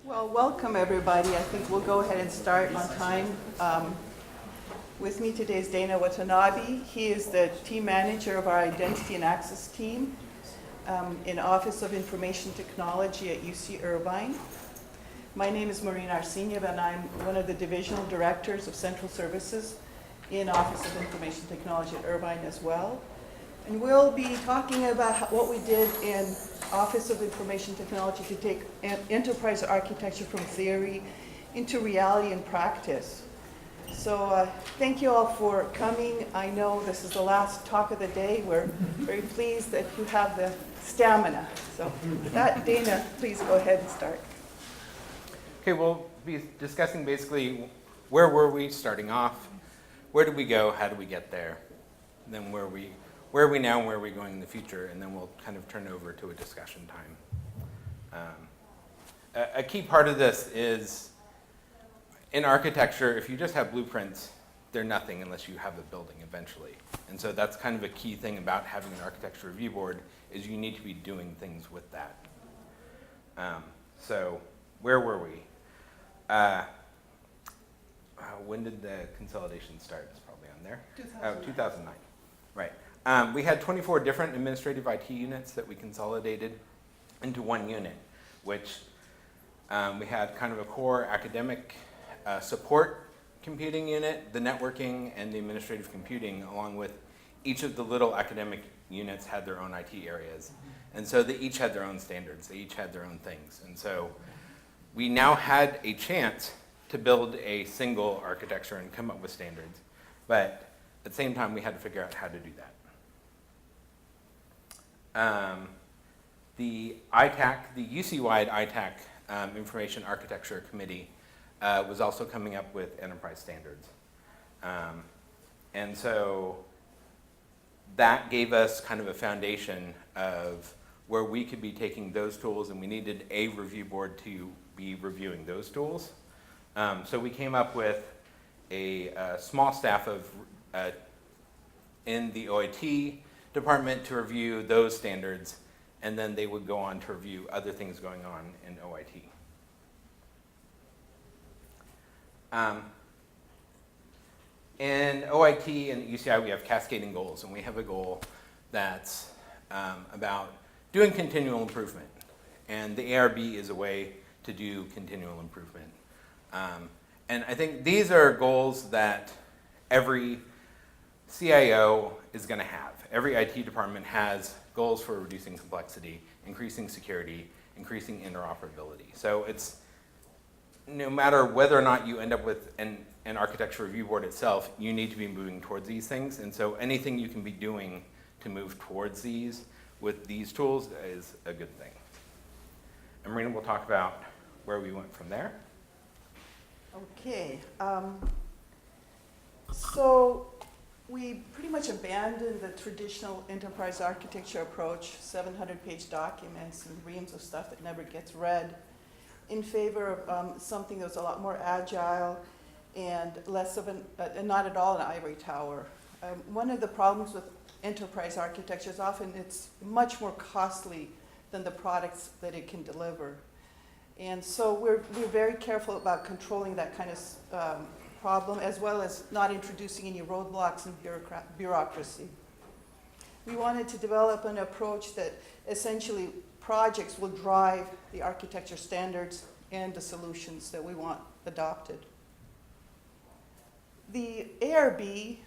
Well, welcome everybody. I think we'll go ahead and start on time. With me today is Dana Watanabe. He is the team manager of our Identity and Access team in Office of Information Technology at UC Irvine. My name is Marina Arseniev, and I'm one of the divisional directors of Central Services in Office of Information Technology at Irvine as well. And we'll be talking about what we did in Office of Information Technology to take enterprise architecture from theory into reality and practice. So thank you all for coming. I know this is the last talk of the day. We're very pleased that you have the stamina. So with that, Dana, please go ahead and start. Okay, we'll be discussing basically where were we starting off, where did we go, how did we get there, and then where are we now and where are we going in the future, and then we'll kind of turn over to a discussion time. A key part of this is in architecture, if you just have blueprints, they're nothing unless you have a building eventually. And so that's kind of a key thing about having an architecture review board is you need to be doing things with that. So where were we? When did the consolidation start? It's probably on there. 2009. Right. We had 24 different administrative IT units that we consolidated into one unit, which we had kind of a core academic support computing unit, the networking, and the administrative computing, along with each of the little academic units had their own IT areas. And so they each had their own standards. They each had their own things. And so we now had a chance to build a single architecture and come up with standards. But at the same time, we had to figure out how to do that. The ITAC, the UC-wide ITAC Information Architecture Committee was also coming up with enterprise standards. And so that gave us kind of a foundation of where we could be taking those tools, and we needed a review board to be reviewing those tools. So we came up with a small staff of in the OIT department to review those standards, and then they would go on to review other things going on in OIT. In OIT and UCI, we have cascading goals, and we have a goal that's about doing continual improvement. And the ARB is a way to do continual improvement. And I think these are goals that every CIO is going to have. Every IT department has goals for reducing complexity, increasing security, increasing interoperability. So it's no matter whether or not you end up with an architecture review board itself, you need to be moving towards these things. And so anything you can be doing to move towards these with these tools is a good thing. And Marina will talk about where we went from there. Okay. So we pretty much abandoned the traditional enterprise architecture approach, 700-page documents and reams of stuff that never gets read, in favor of something that was a lot more agile and less of not at all an ivory tower. One of the problems with enterprise architecture is often it's much more costly than the products that it can deliver. And so we're very careful about controlling that kind of problem, as well as not introducing any roadblocks and bureaucracy. We wanted to develop an approach that essentially projects will drive the architecture standards and the solutions that we want adopted. The ARB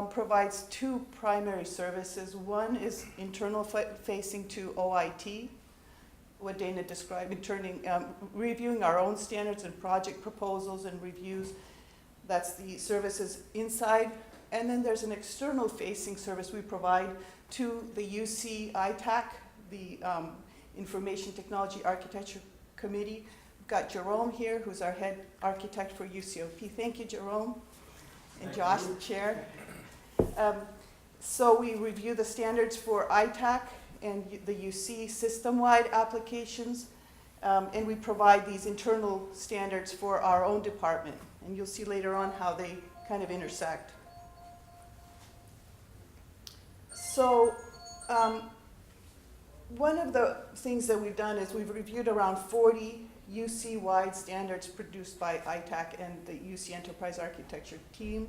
provides two primary services. One is internal facing to OIT, what Dana described, reviewing our own standards and project proposals and reviews. That's the services inside. And then there's an external facing service we provide to the UC ITAC, the Information Technology Architecture Committee. We've got Jerome here, who's our head architect for UCOP. Thank you, Jerome. And Josh, the chair. So we review the standards for ITAC and the UC system-wide applications, and we provide these internal standards for our own department. And you'll see later on how they kind of intersect. So one of the things that we've done is we've reviewed around 40 UC-wide standards produced by ITAC and the UC Enterprise Architecture team.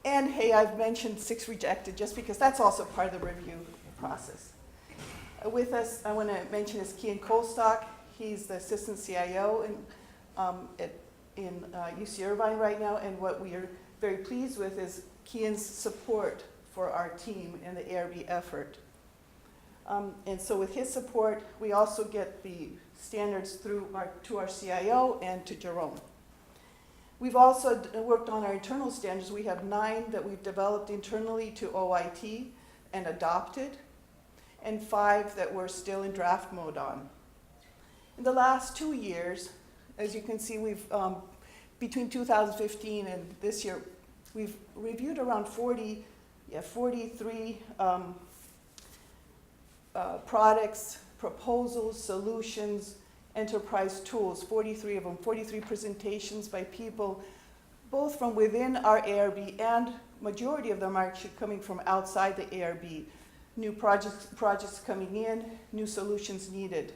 And hey, I've mentioned 6 rejected just because that's also part of the review process. With us, I want to mention is Kian Colstock. He's the assistant CIO in UC Irvine right now, and what we are very pleased with is Kian's support for our team in the ARB effort. And so with his support, we also get the standards to our CIO and to Jerome. We've also worked on our internal standards. We have 9 that we've developed internally to OIT and adopted, and 5 that we're still in draft mode on. In the last 2 years, as you can see, we've, between 2015 and this year, we've reviewed around 43 products, proposals, solutions, enterprise tools, 43 of them, 43 presentations by people, both from within our ARB, and majority of them are actually coming from outside the ARB. New projects coming in, new solutions needed.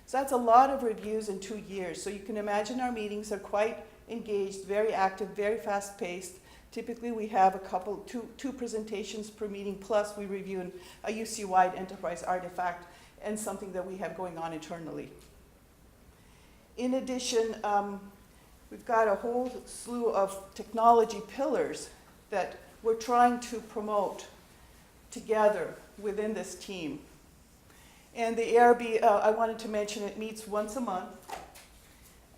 So that's a lot of reviews in 2 years. So you can imagine our meetings are quite engaged, very active, very fast-paced. Typically we have two presentations per meeting, plus we review a UC-wide enterprise artifact and something that we have going on internally. In addition, we've got a whole slew of technology pillars that we're trying to promote together within this team. And the ARB, I wanted to mention, it meets once a month.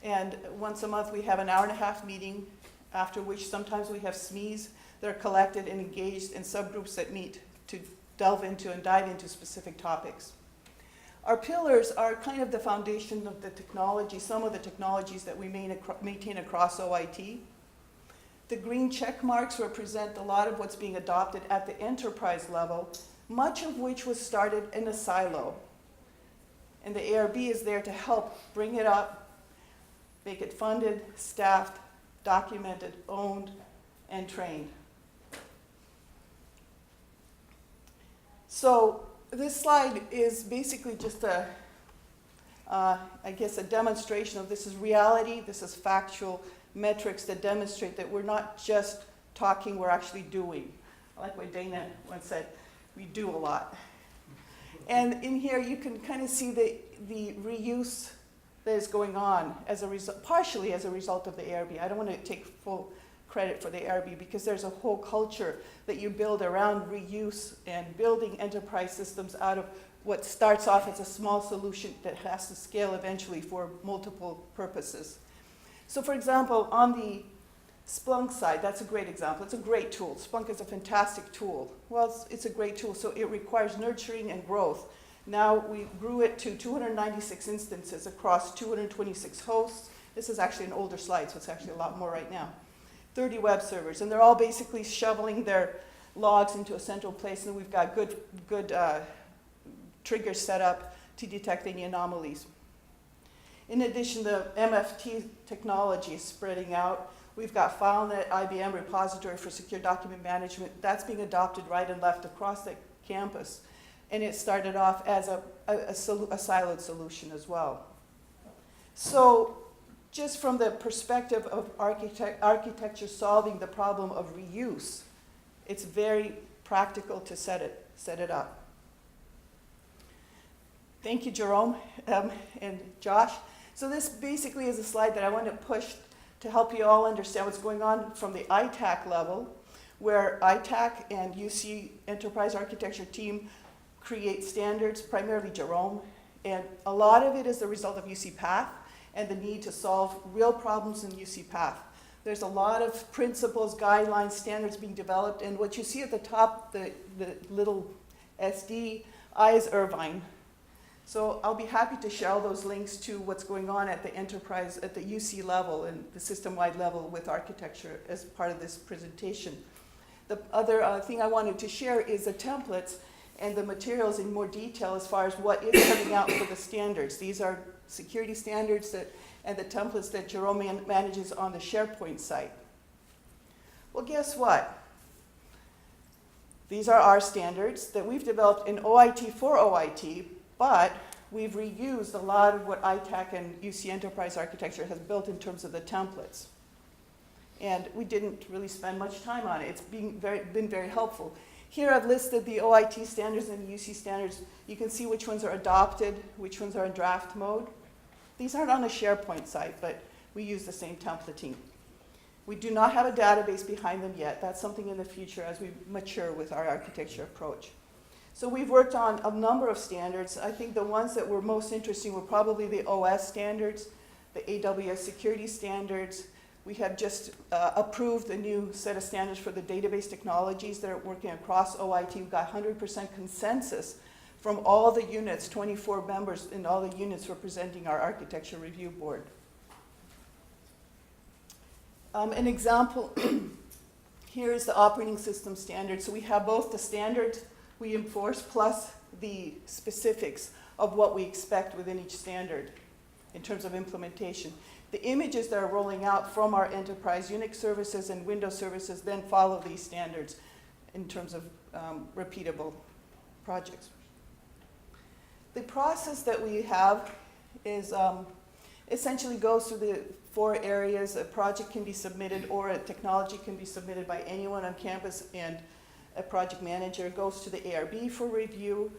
And once a month we have an hour-and-a-half meeting, after which sometimes we have SMEs that are collected and engaged in subgroups that meet to delve into and dive into specific topics. Our pillars are kind of the foundation of the technology, some of the technologies that we maintain across OIT. The green check marks represent a lot of what's being adopted at the enterprise level, much of which was started in a silo. And the ARB is there to help bring it up, make it funded, staffed, documented, owned, and trained. So this slide is basically just I guess a demonstration of this is reality, this is factual metrics that demonstrate that we're not just talking, we're actually doing. I like what Dana once said, we do a lot. And in here you can kind of see the reuse that is going on as a result, partially as a result of the ARB. I don't want to take full credit for the ARB because there's a whole culture that you build around reuse and building enterprise systems out of what starts off as a small solution that has to scale eventually for multiple purposes. So for example, on the Splunk side, that's a great example. It's a great tool. Splunk is a fantastic tool. Well, it's a great tool, so it requires nurturing and growth. Now we grew it to 296 instances across 226 hosts. This is actually an older slide, so it's actually a lot more right now. 30 web servers, and they're all basically shoveling their logs into a central place, and we've got good triggers set up to detect any anomalies. In addition, the MFT technology is spreading out. We've got FileNet IBM repository for secure document management. That's being adopted right and left across the campus. And it started off as a siloed solution as well. So just from the perspective of architecture solving the problem of reuse, it's very practical to set it up. Thank you, Jerome and Josh. So this basically is a slide that I want to push to help you all understand what's going on from the ITAC level, where ITAC and UC Enterprise Architecture team create standards, primarily Jerome, and a lot of it is the result of UC Path and the need to solve real problems in UC Path. There's a lot of principles, guidelines, standards being developed, and what you see at the top, the little SD, I is Irvine. So I'll be happy to share all those links to what's going on at the enterprise, at the UC level and the system-wide level with architecture as part of this presentation. The other thing I wanted to share is the templates and the materials in more detail as far as what is coming out for the standards. These are security standards and the templates that Jerome manages on the SharePoint site. Well, guess what? These are our standards that we've developed in OIT for OIT, but we've reused a lot of what ITAC and UC Enterprise Architecture has built in terms of the templates. And we didn't really spend much time on it. It's been very helpful. Here I've listed the OIT standards and the UC standards. You can see which ones are adopted, which ones are in draft mode. These aren't on a SharePoint site, but we use the same templating. We do not have a database behind them yet. That's something in the future as we mature with our architecture approach. So we've worked on a number of standards. I think the ones that were most interesting were probably the OS standards, the AWS security standards. We have just approved a new set of standards for the database technologies that are working across OIT. We've got 100% consensus from all the units, 24 members in all the units representing our architecture review board. An example, here is the operating system standard. So we have both the standards we enforce plus the specifics of what we expect within each standard in terms of implementation. The images that are rolling out from our enterprise Unix services and Windows services then follow these standards in terms of repeatable projects. The process that we have is essentially goes through the 4 areas. A project can be submitted or a technology can be submitted by anyone on campus, and a project manager goes to the ARB for review.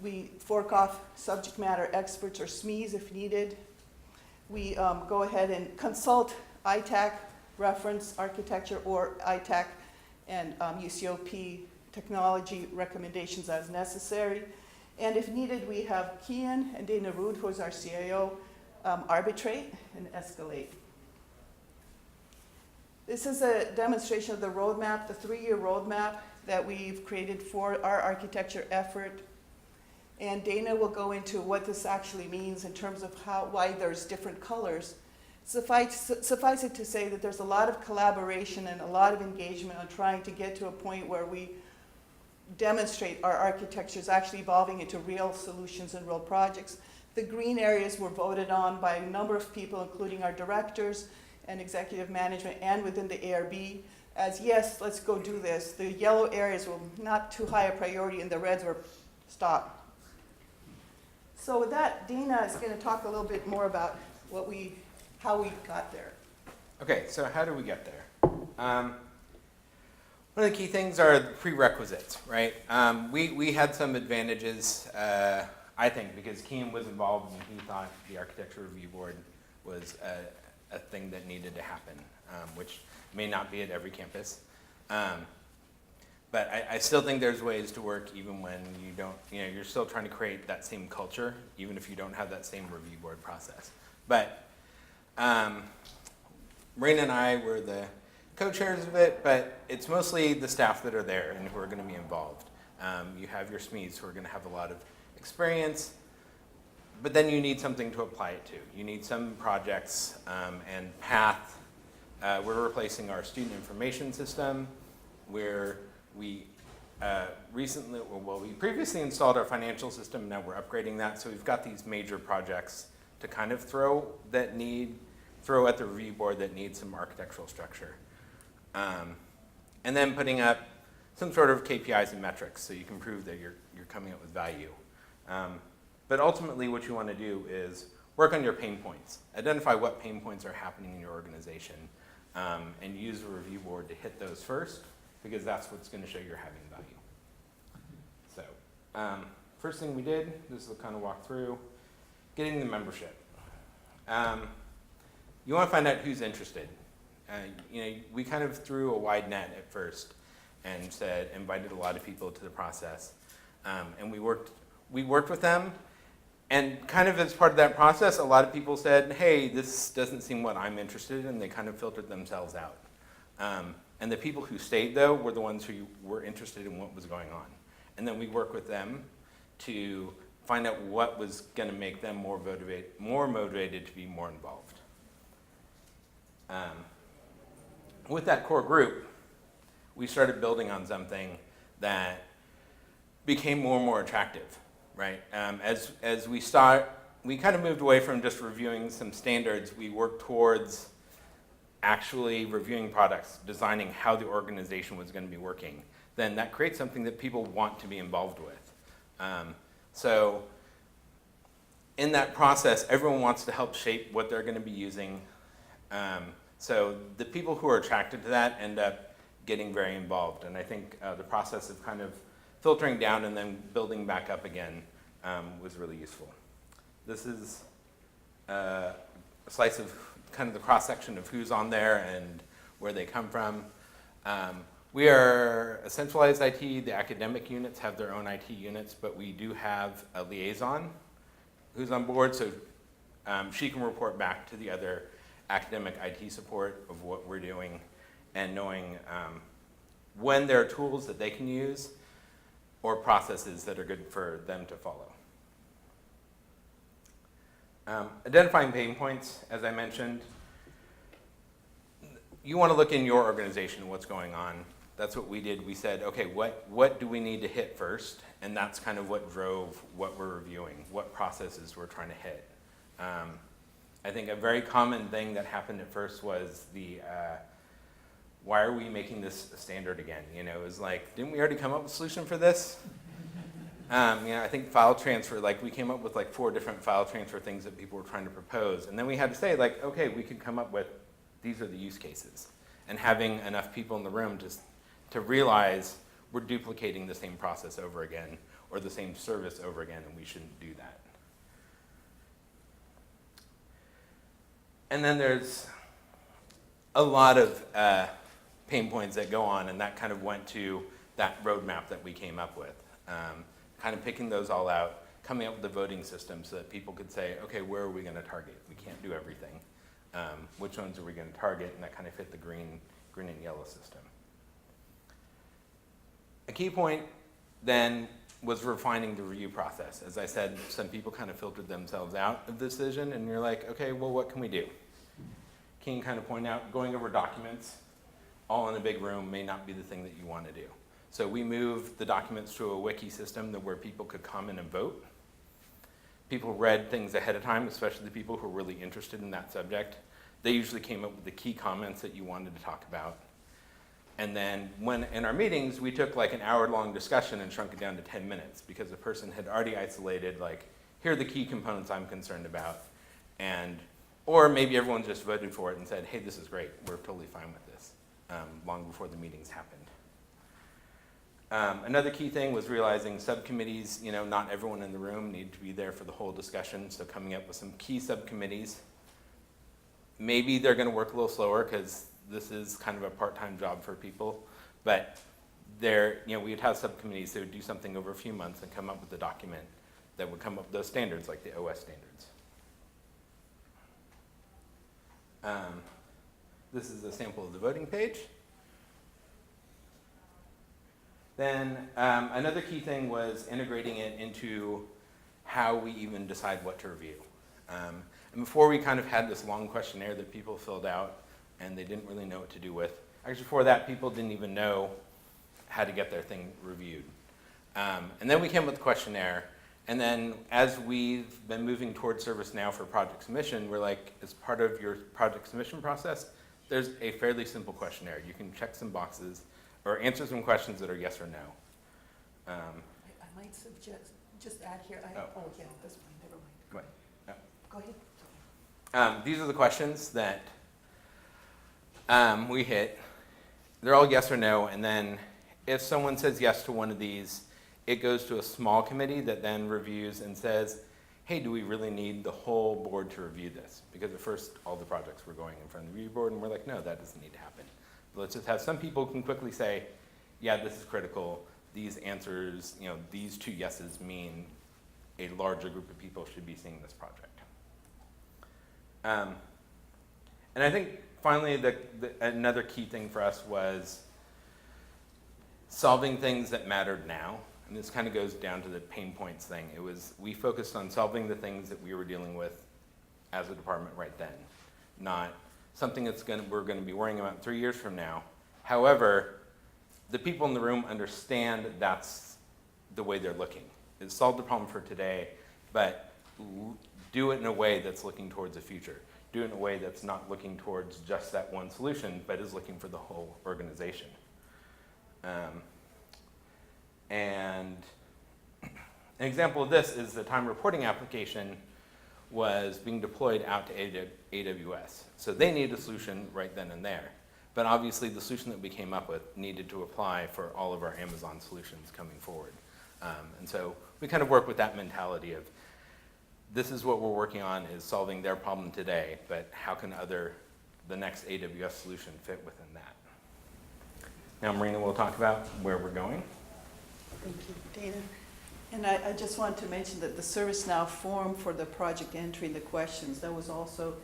We fork off subject matter experts or SMEs if needed. We go ahead and consult ITAC reference architecture or ITAC and UCOP technology recommendations as necessary. And if needed, we have Kian and Dana Rood, who is our CIO, arbitrate and escalate. This is a demonstration of the roadmap, the 3-year roadmap that we've created for our architecture effort. And Dana will go into what this actually means in terms of why there's different colors. Suffice it to say that there's a lot of collaboration and a lot of engagement on trying to get to a point where we demonstrate our architecture is actually evolving into real solutions and real projects. The green areas were voted on by a number of people, including our directors and executive management and within the ARB, as yes, let's go do this. The yellow areas were not too high a priority and the reds were stop. So with that, Dana is going to talk a little bit more about how we got there. Okay, so how do we get there? One of the key things are the prerequisites, right? We had some advantages, I think, because Keem was involved and he thought the architecture review board was a thing that needed to happen, which may not be at every campus. But I still think there's ways to work even when you don't, you're still trying to create that same culture, even if you don't have that same review board process. But Marina and I were the co-chairs of it, but it's mostly the staff that are there and who are going to be involved. You have your SMEs who are going to have a lot of experience, but then you need something to apply it to. You need some projects and path. We're replacing our student information system where we we previously installed our financial system, now we're upgrading that, so we've got these major projects to kind of throw at the review board that need some architectural structure. And then putting up some sort of KPIs and metrics so you can prove that you're coming up with value. But ultimately what you want to do is work on your pain points. Identify what pain points are happening in your organization and use the review board to hit those first, because that's what's going to show you're having value. So first thing we did, this will kind of walk through, getting the membership. You want to find out who's interested. We kind of threw a wide net at first and invited a lot of people to the process. And we worked with them. And kind of as part of that process, a lot of people said, hey, this doesn't seem what I'm interested in. They kind of filtered themselves out. And the people who stayed, though, were the ones who were interested in what was going on. And then we worked with them to find out what was going to make them more motivated to be more involved. With that core group, we started building on something that became more and more attractive, right? As we kind of moved away from just reviewing some standards. We worked towards actually reviewing products, designing how the organization was going to be working. Then that creates something that people want to be involved with. So in that process, everyone wants to help shape what they're going to be using. So the people who are attracted to that end up getting very involved. And I think the process of kind of filtering down and then building back up again was really useful. This is a slice of kind of the cross-section of who's on there and where they come from. We are a centralized IT. The academic units have their own IT units, but we do have a liaison who's on board, so she can report back to the other academic IT support of what we're doing and knowing when there are tools that they can use or processes that are good for them to follow. Identifying pain points, as I mentioned. You want to look in your organization, what's going on. That's what we did. We said, okay, what do we need to hit first? And that's kind of what drove what we're reviewing, what processes we're trying to hit. I think a very common thing that happened at first was the, why are we making this a standard again? You know, it was like, didn't we already come up with a solution for this? I think file transfer, like we came up with like 4 different file transfer things that people were trying to propose. And then we had to say like, okay, we could come up with, these are the use cases. And having enough people in the room to realize we're duplicating the same process over again or the same service over again, and we shouldn't do that. And then there's a lot of pain points that go on, and that kind of went to that roadmap that we came up with. Kind of picking those all out, coming up with a voting system so that people could say, okay, where are we going to target? We can't do everything. Which ones are we going to target? And that kind of fit the green and yellow system. A key point then was refining the review process. As I said, some people kind of filtered themselves out of the decision, and you're like, okay, well, what can we do? Can you kind of point out going over documents all in a big room may not be the thing that you want to do. So we moved the documents to a wiki system where people could comment and vote. People read things ahead of time, especially the people who were really interested in that subject. They usually came up with the key comments that you wanted to talk about. And then when in our meetings, we took like an hour-long discussion and shrunk it down to 10 minutes because the person had already isolated, like, here are the key components I'm concerned about. Or maybe everyone just voted for it and said, hey, this is great, we're totally fine with this, long before the meetings happened. Another key thing was realizing subcommittees, not everyone in the room needed to be there for the whole discussion, so coming up with some key subcommittees. Maybe they're going to work a little slower because this is kind of a part-time job for people, but we'd have subcommittees that would do something over a few months and come up with a document that would come up with those standards, like the OS standards. This is a sample of the voting page. Then another key thing was integrating it into how we even decide what to review. And before we kind of had this long questionnaire that people filled out and they didn't really know what to do with. Actually, before that, people didn't even know how to get their thing reviewed. And then we came up with the questionnaire. And then as we've been moving towards ServiceNow for project submission, we're like, as part of your project submission process, there's a fairly simple questionnaire. You can check some boxes or answer some questions that are yes or no. I might suggest, just add here, yeah, this one, never mind. Go ahead. No. Go ahead. These are the questions that we hit. They're all yes or no, and then if someone says yes to one of these, it goes to a small committee that then reviews and says, hey, do we really need the whole board to review this? Because at first, all the projects were going in front of the review board, and we're like, no, that doesn't need to happen. But let's just have some people who can quickly say, yeah, this is critical. These answers, these 2 yeses mean a larger group of people should be seeing this project. And I think finally, another key thing for us was solving things that mattered now. And this kind of goes down to the pain points thing. We focused on solving the things that we were dealing with as a department right then, not something we're going to be worrying about 3 years from now. However, the people in the room understand that's the way they're looking. It's solved the problem for today, but do it in a way that's looking towards the future. Do it in a way that's not looking towards just that one solution, but is looking for the whole organization. And an example of this is the time reporting application. was being deployed out to AWS. So they needed a solution right then and there. But obviously the solution that we came up with needed to apply for all of our Amazon solutions coming forward. And so we kind of work with that mentality of, this is what we're working on, is solving their problem today, but how can the next AWS solution fit within that? Now Marina will talk about where we're going. Thank you, Dana. And I just want to mention that the ServiceNow form for the project entry and the questions, that was also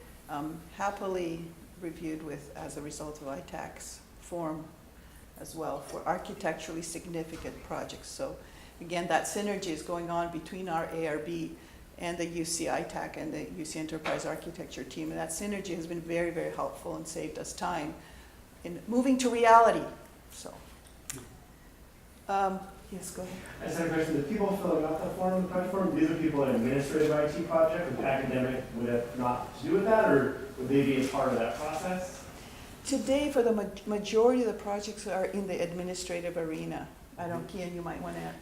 happily reviewed with as a result of ITAC's form as well for architecturally significant projects. So again, that synergy is going on between our ARB and the UC ITAC and the UC Enterprise Architecture team. And that synergy has been very, very helpful and saved us time in moving to reality. So, yes, go ahead. I just had a question. The people filling out the form, the project form, these are people in administrative IT project, with academic, would have not to do with that, or would they be a part of that process? Today, for the majority of the projects are in the administrative arena. I don't, Kian, you might want to add.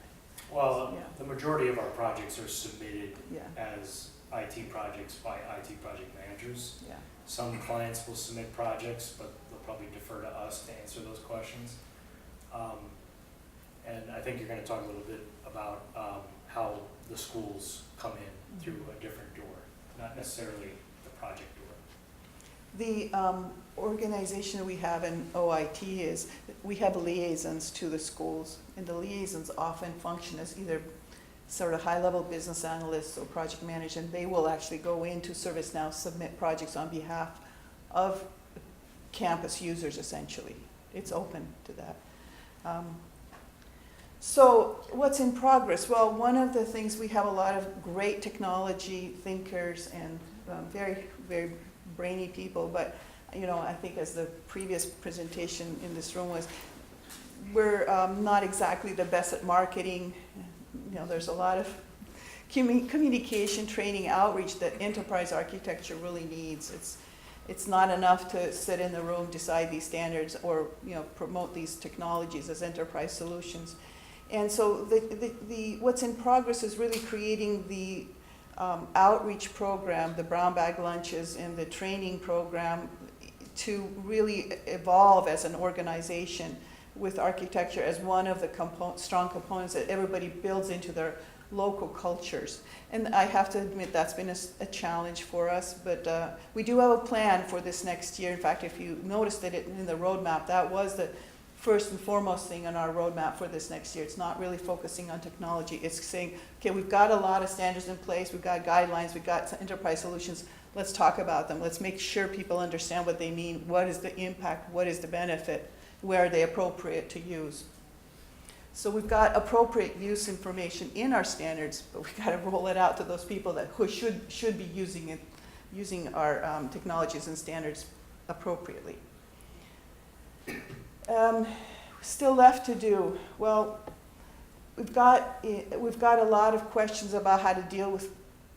Well, Yeah. the majority of our projects are submitted Yeah, as IT projects by IT project managers. yeah. Some clients will submit projects, but they'll probably defer to us to answer those questions. And I think you're going to talk a little bit about how the schools come in through a different door, not necessarily the project door. The organization that we have in OIT is, we have liaisons to the schools, and the liaisons often function as either sort of high-level business analysts or project managers, and they will actually go into ServiceNow, submit projects on behalf of campus users, essentially. It's open to that. So what's in progress? Well, one of the things, we have a lot of great technology thinkers and very, very brainy people, but you know, I think as the previous presentation in this room was, we're not exactly the best at marketing. You know, there's a lot of communication, training, outreach that enterprise architecture really needs. It's not enough to sit in the room, decide these standards, or you know, promote these technologies as enterprise solutions. And so what's in progress is really creating the outreach program, the brown bag lunches, and the training program to really evolve as an organization with architecture as one of the strong components that everybody builds into their local cultures. And I have to admit that's been a challenge for us, but we do have a plan for this next year. In fact, if you noticed that in the roadmap, that was the first and foremost thing on our roadmap for this next year. It's not really focusing on technology. It's saying, okay, we've got a lot of standards in place, we've got guidelines, we've got enterprise solutions. Let's talk about them. Let's make sure people understand what they mean. What is the impact? What is the benefit? Where are they appropriate to use? So we've got appropriate use information in our standards, but we've got to roll it out to those people who should be using our technologies and standards appropriately. Still left to do. Well, we've got a lot of questions about how to deal with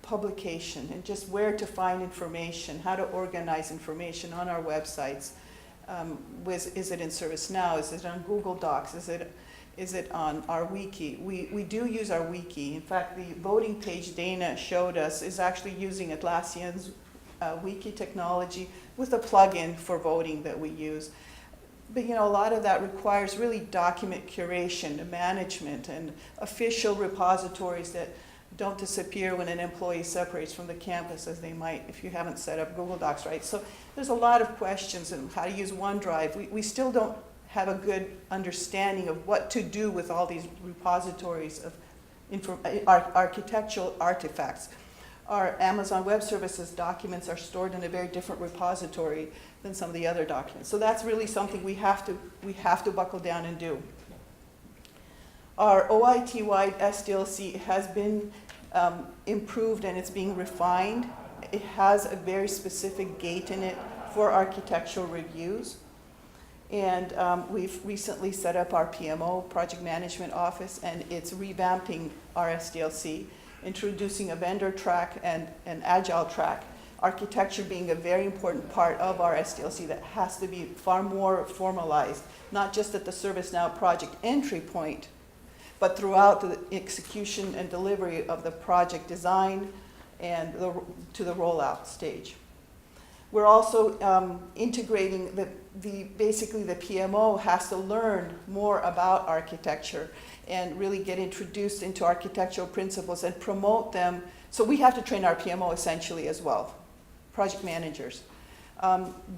publication and just where to find information, how to organize information on our websites. Is it in ServiceNow? Is it on Google Docs? Is it on our wiki? We do use our wiki. In fact, the voting page Dana showed us is actually using Atlassian's wiki technology with a plugin for voting that we use. But you know, a lot of that requires really document curation, management, and official repositories that don't disappear when an employee separates from the campus as they might if you haven't set up Google Docs right. So there's a lot of questions on how to use OneDrive. We still don't have a good understanding of what to do with all these repositories of architectural artifacts. Our Amazon Web Services documents are stored in a very different repository than some of the other documents. So that's really something we have to buckle down and do. Our OIT-wide SDLC has been improved and it's being refined. It has a very specific gate in it for architectural reviews. And we've recently set up our PMO, Project Management Office, and it's revamping our SDLC, introducing a vendor track and an agile track, architecture being a very important part of our SDLC that has to be far more formalized, not just at the ServiceNow project entry point, but throughout the execution and delivery of the project design, and to the rollout stage. We're also integrating basically the PMO has to learn more about architecture and really get introduced into architectural principles and promote them. So we have to train our PMO essentially as well, project managers.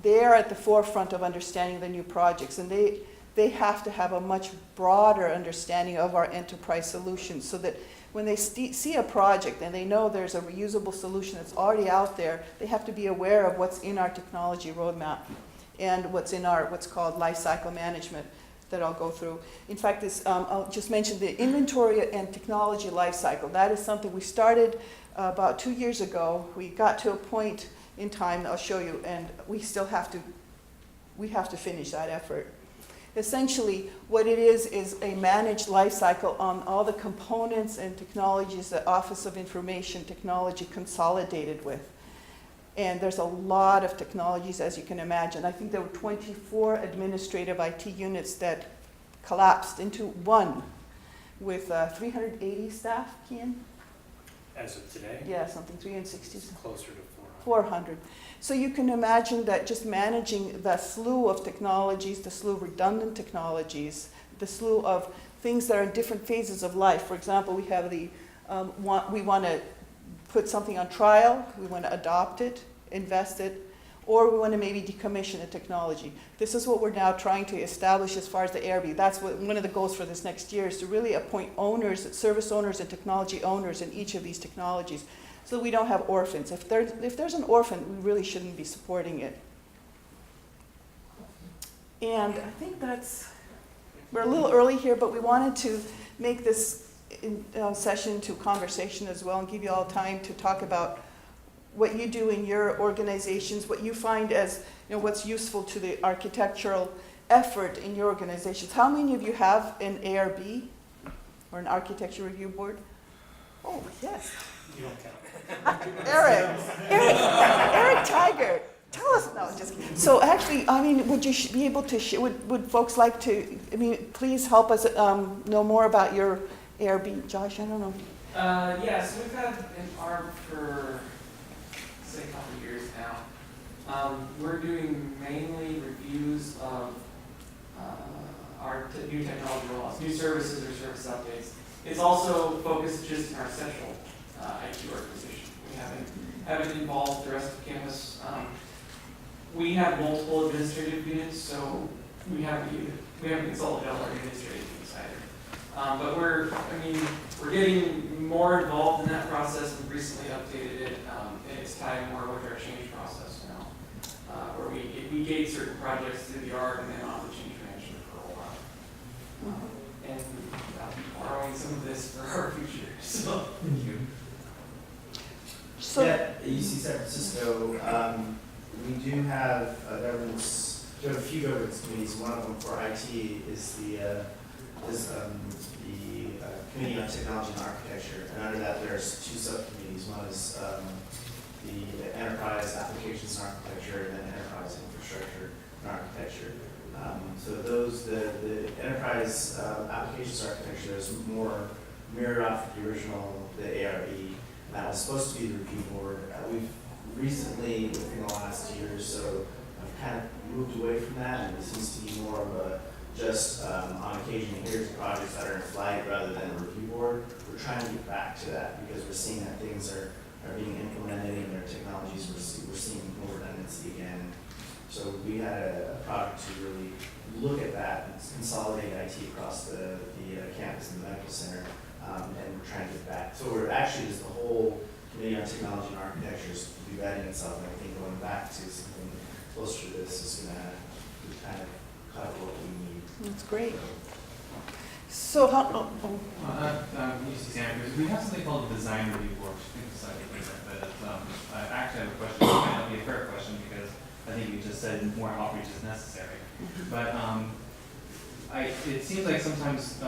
They're at the forefront of understanding the new projects, and they have to have a much broader understanding of our enterprise solutions so that when they see a project and they know there's a reusable solution that's already out there, they have to be aware of what's in our technology roadmap and what's in our what's called life cycle management that I'll go through. In fact, I'll just mention the inventory and technology life cycle. That is something we started about 2 years ago. We got to a point in time, I'll show you, and we still have to finish that effort. Essentially, what it is a managed life cycle on all the components and technologies that Office of Information Technology consolidated with. And there's a lot of technologies, as you can imagine. I think there were 24 administrative IT units that collapsed into one with 380 staff, Kian? As of today? Yeah, something, 360. It's closer to 400. So you can imagine that just managing the slew of technologies, the slew of redundant technologies, the slew of things that are in different phases of life. For example, we have we want to put something on trial, we want to adopt it, invest it, or we want to maybe decommission the technology. This is what we're now trying to establish as far as the ARB. That's one of the goals for this next year, is to really appoint owners, service owners and technology owners in each of these technologies, so we don't have orphans. If there's an orphan, we really shouldn't be supporting it. And I think we're a little early here, but we wanted to make this session to conversation as well and give you all time to talk about what you do in your organizations, what you find as, what's useful to the architectural effort in your organizations. How many of you have an ARB or an architecture review board? Oh, yes. You don't count. Eric Tiger, tell us, no, just kidding. So actually, would you be able to, would folks like to, please help us know more about your ARB. Josh, I don't know. Yeah, so we've had an ARB for, say, a couple of years now. We're doing mainly reviews of our new technology rollouts, new services or service updates. It's also focused just in our central IT organization. We haven't involved the rest of campus. We have multiple administrative units, so we haven't consolidated all our administrative units either. But we're getting more involved in that process. We've recently updated it, and it's tied more with our change process now, where we gate certain projects through the ARB and then on the change management for a while. And I'll be borrowing some of this for our future. So thank you. So, yeah, at UC San Francisco, we do have we have a few governance committees. One of them for IT is the Committee on Technology and Architecture, and under that there's two subcommittees. One is the Enterprise Applications and Architecture, and then Enterprise Infrastructure and Architecture. So the Enterprise Applications Architecture is more mirrored off of the original, the ARB. That was supposed to be the review board. We've recently, within the last year or so, have kind of moved away from that, and it seems to be more of a just on occasion, here's projects that are in flight rather than a review board. We're trying to get back to that because we're seeing that things are being implemented in their technologies. We're seeing more redundancy again. So we had a project to really look at that and consolidate IT across the campus and the medical center. And we're trying to get back. So we're actually, as the whole Committee on Technology and Architecture is revving itself, and I think going back to something closer to this is going to kind of cover what we need. That's great. So how, UC Santa Cruz, we have something called the Design Review Board, which I think is slightly different, but I actually have a question. It might not be a fair question because I think you just said more outreach is necessary. But it seems like sometimes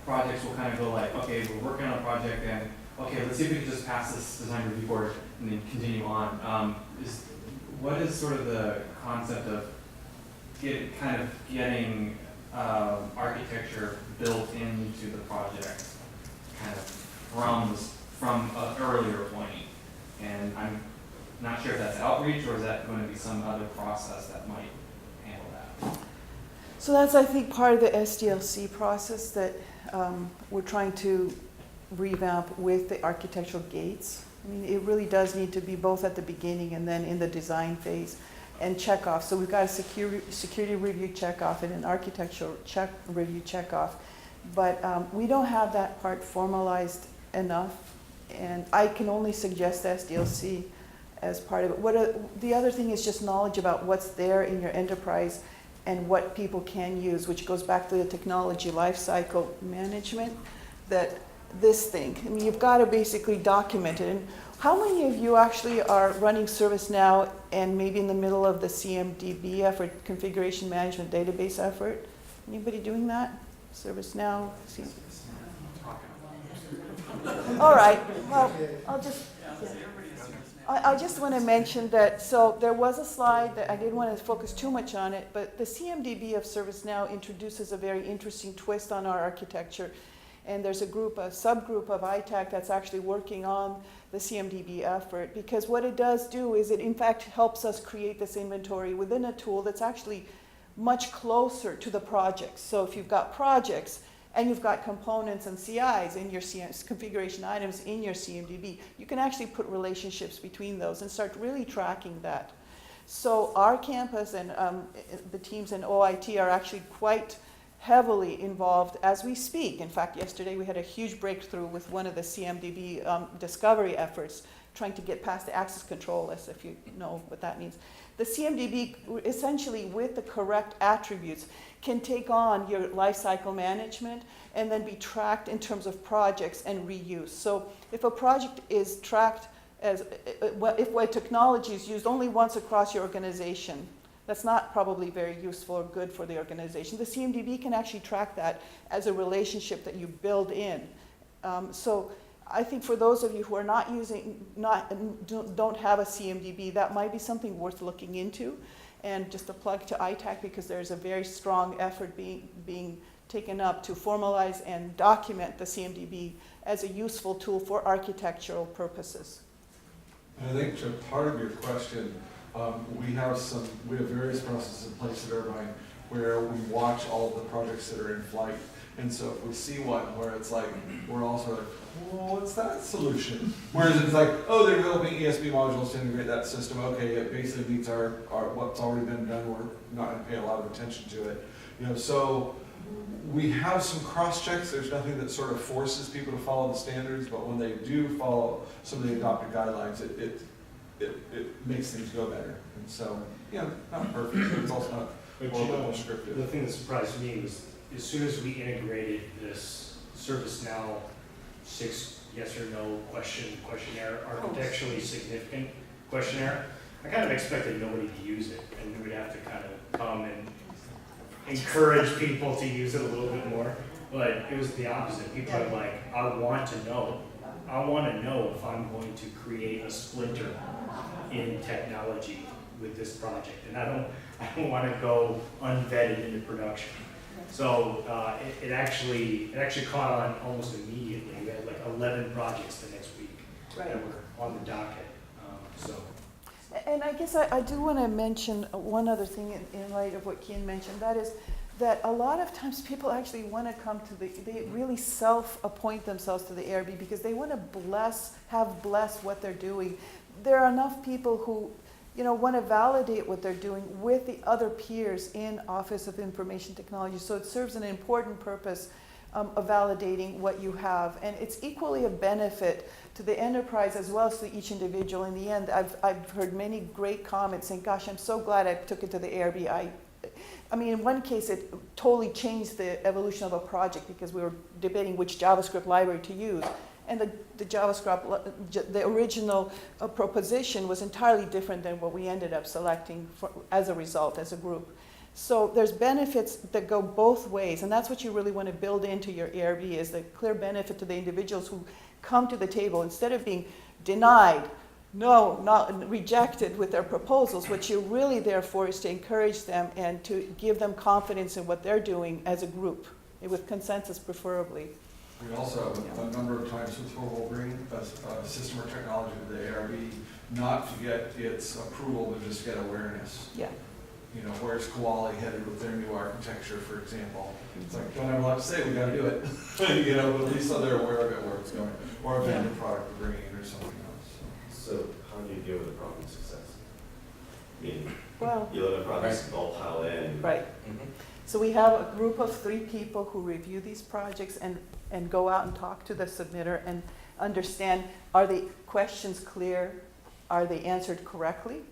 projects will kind of go like, okay, we're working on a project and okay, let's see if we can just pass this design review board and then continue on. What is sort of the concept of getting architecture built into the project kind of from an earlier point? And I'm not sure if that's outreach or is that going to be some other process that might handle that? So that's, I think, part of the SDLC process that we're trying to revamp with the architectural gates. I mean, it really does need to be both at the beginning and then in the design phase and check off. So we've got a security review check off and an architectural review check off. But we don't have that part formalized enough. And I can only suggest SDLC as part of it. The other thing is just knowledge about what's there in your enterprise and what people can use, which goes back to the technology lifecycle management, that this thing, I mean, you've got to basically document it. And how many of you actually are running ServiceNow and maybe in the middle of the CMDB effort, configuration management database effort? Anybody doing that? ServiceNow? All right, well, I just want to mention that, so there was a slide that I didn't want to focus too much on it, but the CMDB of ServiceNow introduces a very interesting twist on our architecture. And there's a subgroup of ITAC that's actually working on the CMDB effort, because what it does do is it in fact helps us create this inventory within a tool that's actually much closer to the projects. So if you've got projects and you've got components and CIs in your configuration items in your CMDB, you can actually put relationships between those and start really tracking that. So our campus and the teams in OIT are actually quite heavily involved as we speak. In fact, yesterday we had a huge breakthrough with one of the CMDB discovery efforts, trying to get past the access control list, if you know what that means. The CMDB, essentially with the correct attributes, can take on your lifecycle management and then be tracked in terms of projects and reuse. So if a project is tracked as, if what technology is used only once across your organization, that's not probably very useful or good for the organization. The CMDB can actually track that as a relationship that you build in. So I think for those of you who are not using, don't have a CMDB, that might be something worth looking into. And just a plug to ITAC, because there's a very strong effort being taken up to formalize and document the CMDB as a useful tool for architectural purposes. And I think to part of your question, we have various processes in place at Irvine where we watch all of the projects that are in flight. And so if we see one where it's like, we're also like, well, what's that solution? Whereas it's like, oh, they're developing ESB modules to integrate that system. Okay, it basically meets our what's already been done. We're not going to pay a lot of attention to it. You know, so we have some cross checks. There's nothing that sort of forces people to follow the standards, but when they do follow some of the adopted guidelines, it makes things go better. And so, yeah, not perfect, but it's also not a little bit more scripted. The thing that surprised me was as soon as we integrated this ServiceNow 6 yes or no questionnaire, architecturally significant questionnaire, I kind of expected nobody to use it, and we would have to kind of come and encourage people to use it a little bit more. But it was the opposite. People are like, I want to know if I'm going to create a splinter in technology with this project, and I don't want to go unvetted into production. So it actually caught on almost immediately. We had like 11 projects the next week that were on the docket. And I guess I do want to mention one other thing in light of what Kian mentioned. That is that a lot of times people actually want to come to they really self-appoint themselves to the ARB because they want to have blessed what they're doing. There are enough people who want to validate what they're doing with the other peers in Office of Information Technology. So it serves an important purpose of validating what you have. And it's equally a benefit to the enterprise as well as to each individual. In the end, I've heard many great comments saying, gosh, I'm so glad I took it to the ARB. I mean, in one case, it totally changed the evolution of a project because we were debating which JavaScript library to use. And the JavaScript, the original proposition was entirely different than what we ended up selecting as a result, as a group. So there's benefits that go both ways, and that's what you really want to build into your ARB, is the clear benefit to the individuals who come to the table. Instead of being denied, not rejected with their proposals, what you're really there for is to encourage them and to give them confidence in what they're doing as a group, with consensus preferably. We also have a number of times where we'll bring a system or technology to the ARB, not to get its approval, but just get awareness. Yeah. You know, where's Koala headed with their new architecture, for example? It's like, don't have a lot to say, we gotta do it. You know, but at least so they're aware of it, where it's going, or a vendor product we're bringing in or something else. So how do you deal with the problem of success? I mean, Well, you let a project all pile in. right. So we have a group of 3 people who review these projects and go out and talk to the submitter and understand, are the questions clear? Are they answered correctly?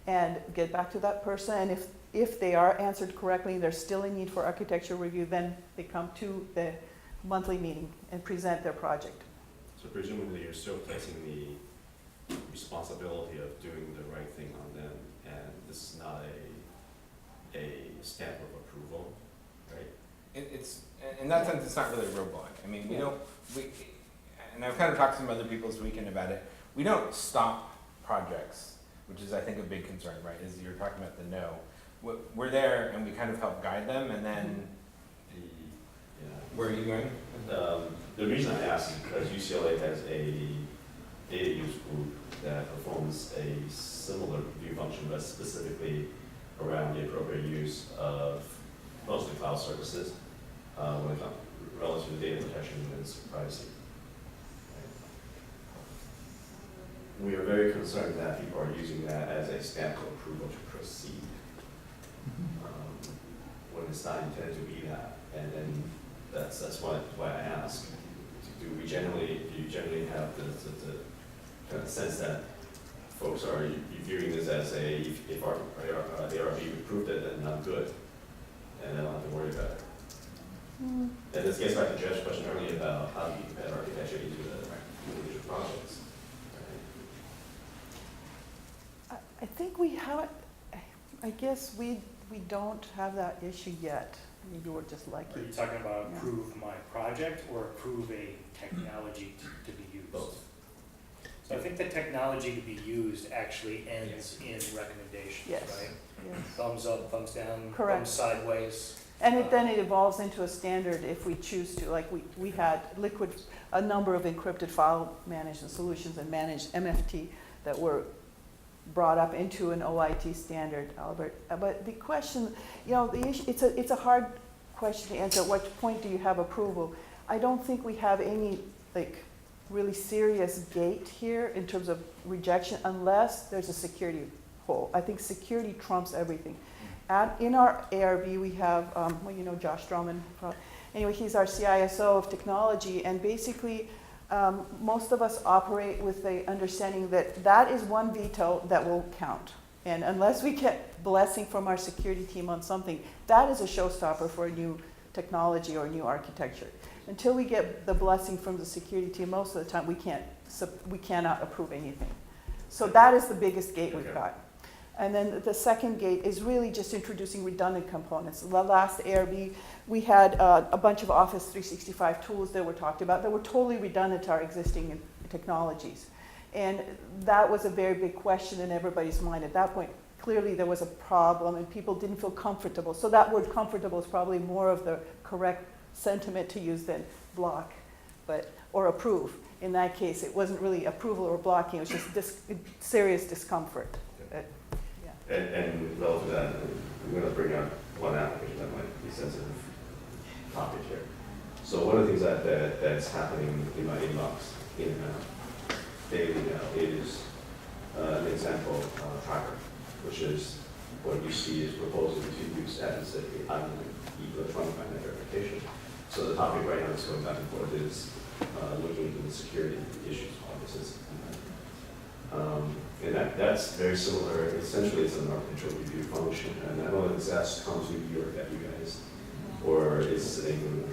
And get back to that person. And if they are answered correctly, there's still a need for architecture review, then they come to the monthly meeting and present their project. So presumably you're still placing the responsibility of doing the right thing on them, and this is not a stamp of approval, right? It's, in that sense, it's not really a roadblock. I mean, and I've kind of talked to some other people this weekend about it, we don't stop projects, which is, I think, a big concern, right, is you're talking about the no. We're there and we kind of help guide them, and then, where are you going? The reason I ask is because UCLA has a data use group that performs a similar review function, but specifically around the appropriate use of mostly cloud services when it comes relative to data protection and privacy. We are very concerned that people are using that as a stamp of approval to proceed when it's not intended to be that. And then that's why I ask. Do you generally have the kind of sense that folks are viewing this as if our ARB approved it, then not good, and they don't have to worry about it? And this gets back to Jeff's question earlier about how do you embed architecture into the individual projects. I think we have, I guess we don't have that issue yet. Maybe we're just lucky. Are you talking about Yeah. approve my project or approve a technology to be used? Both. So I think the technology to be used actually ends in recommendations, Yes. right? Yes. Thumbs up, thumbs down, Correct. thumbs sideways. And then it evolves into a standard if we choose to, like we had a number of encrypted file management solutions and managed MFT that were brought up into an OIT standard, Albert. But the question, the issue, it's a hard question to answer. At what point do you have approval? I don't think we have any really serious gate here in terms of rejection unless there's a security hole. I think security trumps everything. In our ARB, we have, Josh Drummond. Anyway, he's our CISO of technology, and basically, most of us operate with the understanding that is one veto that will count. And unless we get blessing from our security team on something, that is a showstopper for a new technology or a new architecture. Until we get the blessing from the security team, most of the time we cannot approve anything. So that is the biggest gate we've got. And then the second gate is really just introducing redundant components. The last ARB, we had a bunch of Office 365 tools that were talked about that were totally redundant to our existing technologies. And that was a very big question in everybody's mind at that point. Clearly there was a problem and people didn't feel comfortable. So that word comfortable is probably more of the correct sentiment to use than block, or approve. In that case, it wasn't really approval or blocking, it was just serious discomfort. And relative to that, I'm going to bring up one application that might be a sensitive topic here. So one of the things that's happening in my inbox daily now is an example tracker, which is what you see is proposing to use as an electronic magnetic verification. So the topic right now that's going back and forth is looking into the security issues of the system. And that's very similar. Essentially, it's an architectural review function. And I don't know if that comes with you guys, or is sitting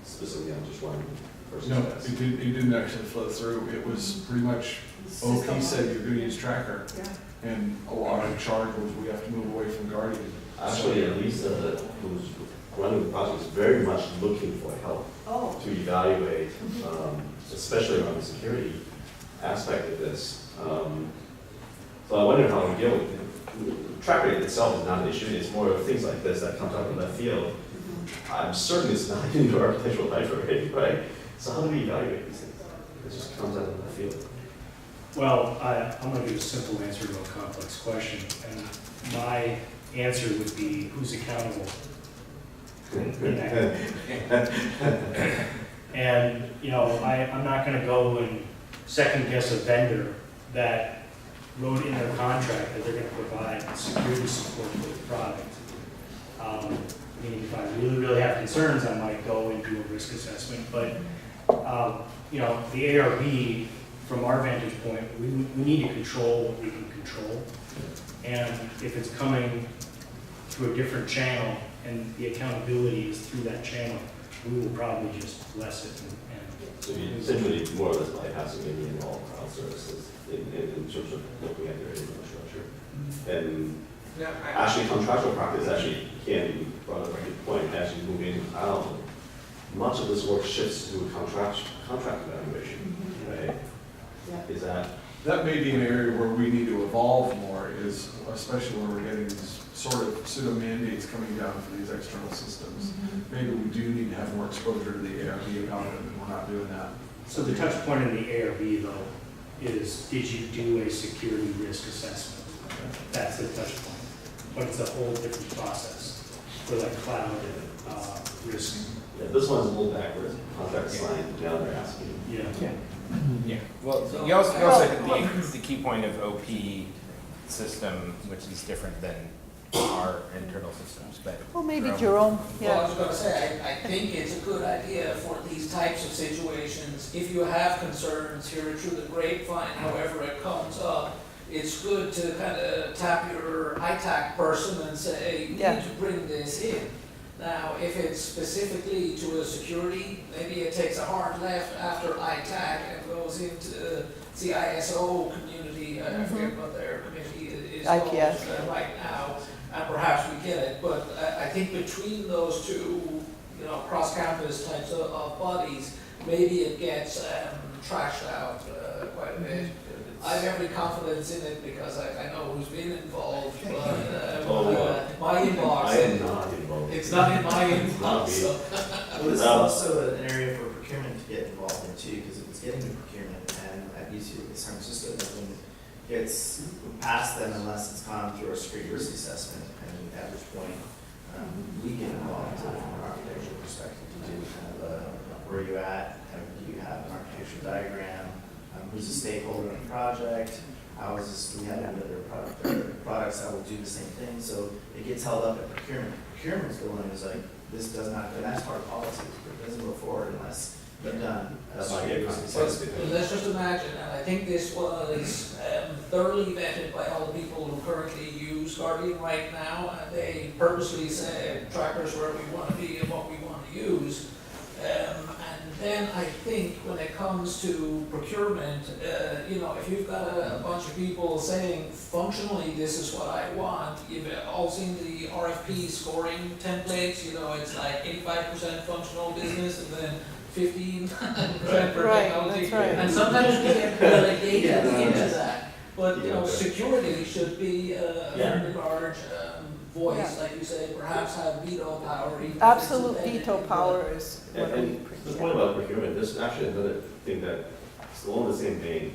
specifically on just one person's No, desk. it didn't actually flow through. It was pretty much, he said you're going to use Tracker. Yeah. And our charge was we have to move away from Guardian. Actually, Lisa, who's running the project, is very much looking for help to evaluate, especially around the security aspect of this. So I wonder how we deal with it. Track rate itself is not an issue. It's more of things like this that comes out of left field. I'm certain it's not in the architectural library, right? So how do we evaluate these things? It just comes out of the field. Well, I'm going to give a simple answer to a complex question, and my answer would be who's accountable in that. And, you know, I'm not going to go and second guess a vendor that wrote in their contract that they're going to provide security support for the product. I mean, if I really, really have concerns, I might go and do a risk assessment, but, you know, the ARB, from our vantage point, we need to control what we can control. And if it's coming through a different channel and the accountability is through that channel, we will probably just bless it So you essentially more or less bypassing any and all cloud services in terms of looking at their infrastructure. And actually contractual practice actually can be brought up a good point, actually moving out. Much of this work shifts to contract evaluation, right? Yeah. Is that That may be an area where we need to evolve more, is especially when we're getting these sort of pseudo mandates coming down for these external systems. Maybe we do need to have more exposure to the ARB about it, and we're not doing that. So the touch point in the ARB though is, did you do a security risk assessment? That's the touch point. But it's a whole different process for like cloud risk. yeah, this one's a little backwards. Contract signed, now they're asking. Yeah. Yeah, well, you also hit the key point of OP system, which is different than our internal systems, but. Well, maybe Jerome, Well, I yeah. was gonna say, I think it's a good idea for these types of situations, if you have concerns, hear it through the grapevine, however it comes up, it's good to kind of tap your ITAC person and say, you Yeah. need to bring this in. Now, if it's specifically to a security, maybe it takes a hard left after ITAC and goes into the ISO community, I forget what their committee is called IPS. Right now, and perhaps we get it, but I think between those two, you know, cross-campus types of bodies, maybe it gets trashed out quite a bit. I have every confidence in it because I know who's been involved, but my inbox. I am not involved. It's not in my It's not inbox, me. so. Well, this is also an area for procurement to get involved in too, because if it's getting to procurement and at UC San Francisco, nothing gets past them unless it's gone through a security risk assessment, and at which point, we get involved from an architectural perspective to do kind of where you at, do you have an architectural diagram, who's a stakeholder in the project, how is this, do we have any other products that will do the same thing, so it gets held up at procurement. Procurement's the one who's like, this does not, and that's part of policy, it doesn't go forward unless you've done. That's why I get But let's just imagine, and I think this was thoroughly vetted by all the people who currently use Guardian right now, and they purposely said trackers where we want to be and what we want to use. And then I think when it comes to procurement, you know, if you've got a bunch of people saying functionally this is what I want, you've all seen the RFP scoring templates, you know, it's like 85% functional business and then 15% for Right, technology. that's right. And sometimes we get relegated into Yes. that. But, you know, Yeah. security should be a Yeah. very large voice, Yeah. like you say, perhaps have veto power. even if it's Absolute embedded veto in the- power is what we. And the point about procurement, this is actually another thing that is along the same vein.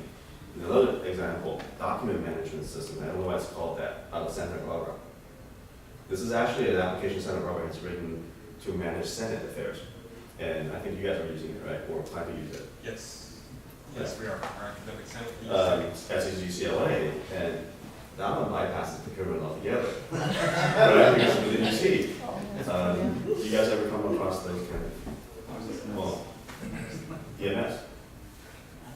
Another example, document management system, I don't know why it's called that, out of Santa Barbara. This is actually an application Santa Barbara has written to manage Senate affairs. And I think you guys are using it, right, or plan to use it. Yes. Yes, we are. Our academic senate. As is UCLA, and that one bypasses procurement altogether. Right, because of the UC. Do you guys ever come across those kind of, well, EMS?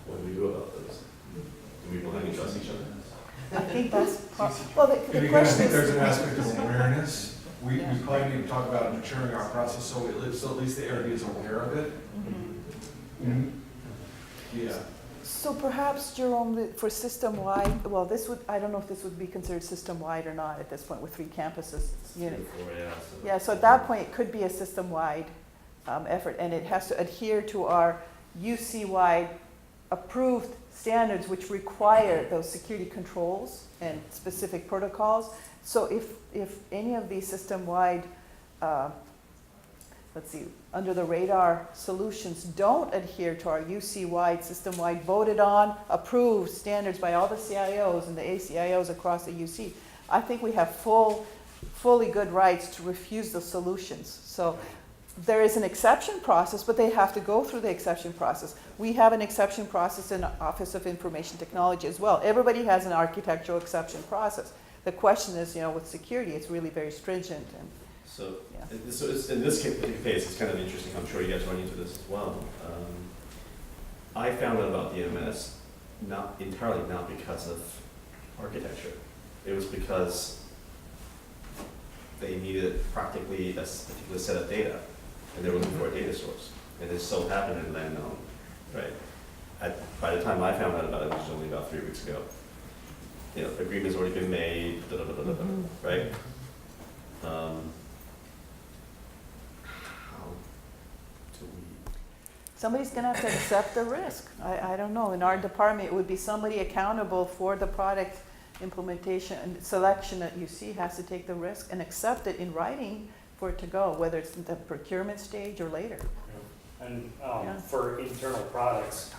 What do we do about those? Do we blindly trust each other? I think that's, well, And the again, I question think there's an is, aspect of awareness. We Yeah. probably need to talk about maturing our process so at least the ARB is aware of it. Yeah. so perhaps, Jerome, for system-wide, well, this would, I don't know if this would be considered system-wide or not at this point with 3 campuses. Yeah, so at that point, it could be a system-wide effort, and it has to adhere to our UC-wide approved standards, which require those security controls and specific protocols. So if any of these system-wide let's see, under the radar solutions don't adhere to our UC-wide, system-wide, voted on, approved standards by all the CIOs and the ACIOs across the UC, I think we have fully good rights to refuse the solutions. So there is an exception process, but they have to go through the exception process. We have an exception process in the Office of Information Technology as well. Everybody has an architectural exception process. The question is, with security, it's really very stringent. And So, yeah. so it's, in this case, it's kind of interesting. I'm sure you guys run into this as well. I found out about the EMS not because of architecture. It was because they needed practically a particular set of data, and they were looking for a data source. And it so happened in land known, right? By the time I found out about it, which was only about 3 weeks ago, agreement's already been made, right? How do we? Somebody's going to have to accept the risk. I don't know. In our department, it would be somebody accountable for the product implementation and selection that you see has to take the risk and accept it in writing for it to go, whether it's in the procurement stage or later. And Yeah. for internal products,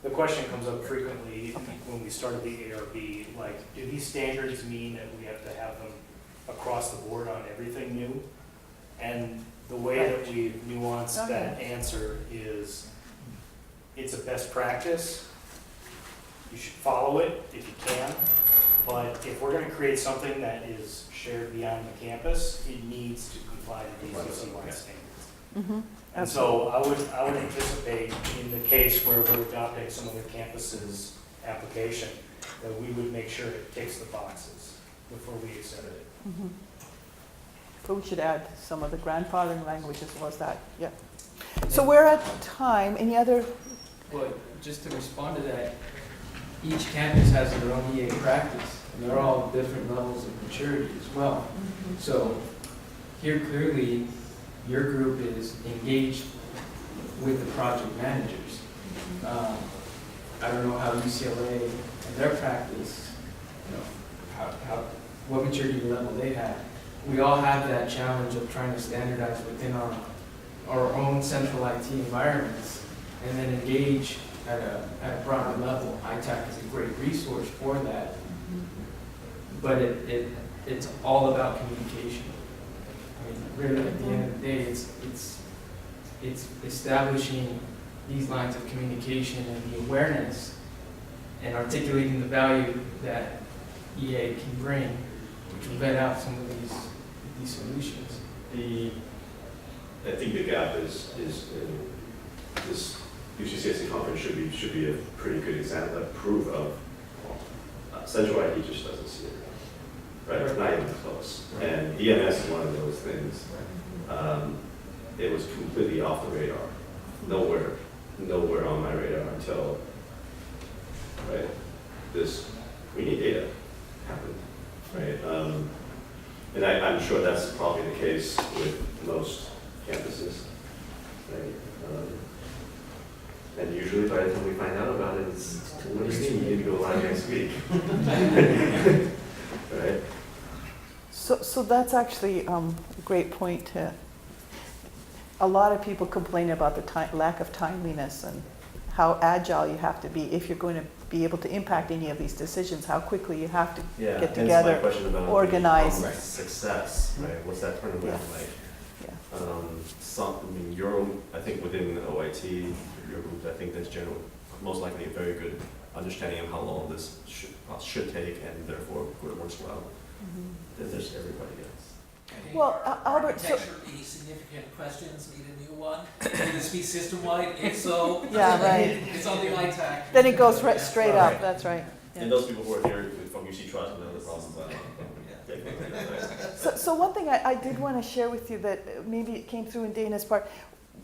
the question comes up frequently when we started the ARB, like, do these standards mean that we have to have them across the board on everything new? And the way that we've nuanced that answer is, it's a best practice. You should follow it if you can. But if we're going to create something that is shared beyond the campus, it needs to comply to these UC-wide standards. Mm-hmm. And so I would anticipate in the case where we're adopting some other campus's application, that we would make sure it ticks the boxes before we accept it. Mm-hmm. But we should add some of the grandfathering language as well as that. Yeah. So we're at time. Any other? Well, just to respond to that, each campus has their own EA practice, and they're all different levels of maturity as well. So here clearly, your group is engaged with the project managers. I don't know how UCLA and their practice, what maturity level they have. We all have that challenge of trying to standardize within our own central IT environments and then engage at a broader level. ITAC is a great resource for that, but it's all about communication. I mean, really, at the end of the day, it's establishing these lines of communication and the awareness and articulating the value that EA can bring, which will vet out some of these solutions. I think the gap is this UCCSC conference should be a pretty good example, a proof of central IT just doesn't see it, right? Not even close. And EMS is one of those things. It was completely off the radar, nowhere on my radar until we need data happened, right? And I'm sure that's probably the case with most campuses, right? And usually by the time we find out about it, it's, what do you mean, you need to go live next week? Right? So that's actually a great point. A lot of people complain about the lack of timeliness and how agile you have to be if you're going to be able to impact any of these decisions, how quickly you have to get together, hence my question about organize. Success, right? What's that turnaround like? Yeah. I think within OIT, your group, I think there's most likely a very good understanding of how long this should take, and therefore it works well. Then there's everybody else. I think Well, Albert, so- architecture piece, significant questions, need a new one. Will this be system-wide? If so, Yeah, right. it's on the ITAC. Then it goes right straight up. That's right. Yeah. And those people who are here from UC Trust know the problems. So one thing I did want to share with you that maybe it came through in Dana's part,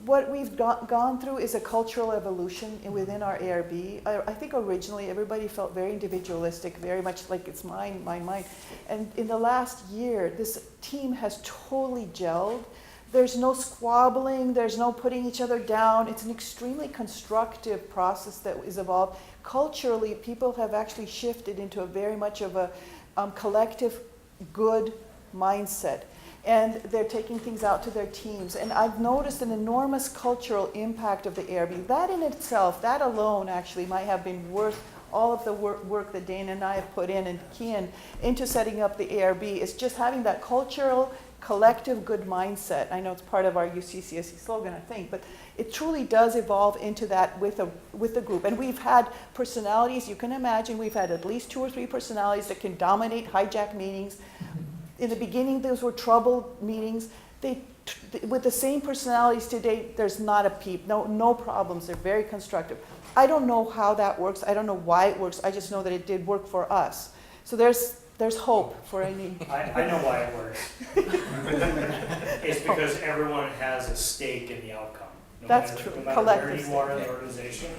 what we've gone through is a cultural evolution within our ARB. I think originally everybody felt very individualistic, very much like it's mine, mine, mine. And in the last year, this team has totally gelled. There's no squabbling, there's no putting each other down. It's an extremely constructive process that is evolved. Culturally, people have actually shifted into a very much of a collective good mindset. and they're taking things out to their teams. And I've noticed an enormous cultural impact of the ARB. That in itself, that alone actually might have been worth all of the work that Dana and I have put in and Kian into setting up the ARB, is just having that cultural, collective good mindset. I know it's part of our UCCSC slogan, I think, but it truly does evolve into that with the group. And we've had personalities, you can imagine, we've had at least 2 or 3 personalities that can dominate, hijack meetings. In the beginning, those were troubled meetings. With the same personalities today, there's not a peep, no problems. They're very constructive. I don't know how that works. I don't know why it works. I just know that it did work for us. So there's hope for any. I know why it works. It's because everyone has a stake in the outcome. That's true. No matter where Collective you are in stake. the organization,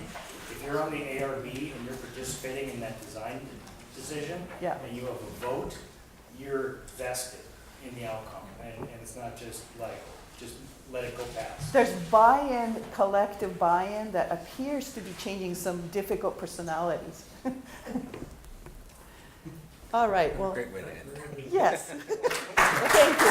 if you're on the ARB and you're participating in that design decision, Yeah. and you have a vote, you're vested in the outcome. And it's not just like, just let it go past. There's buy-in, collective buy-in that appears to be changing some difficult personalities. All right, well, Great way to end. yes. Well, thank you.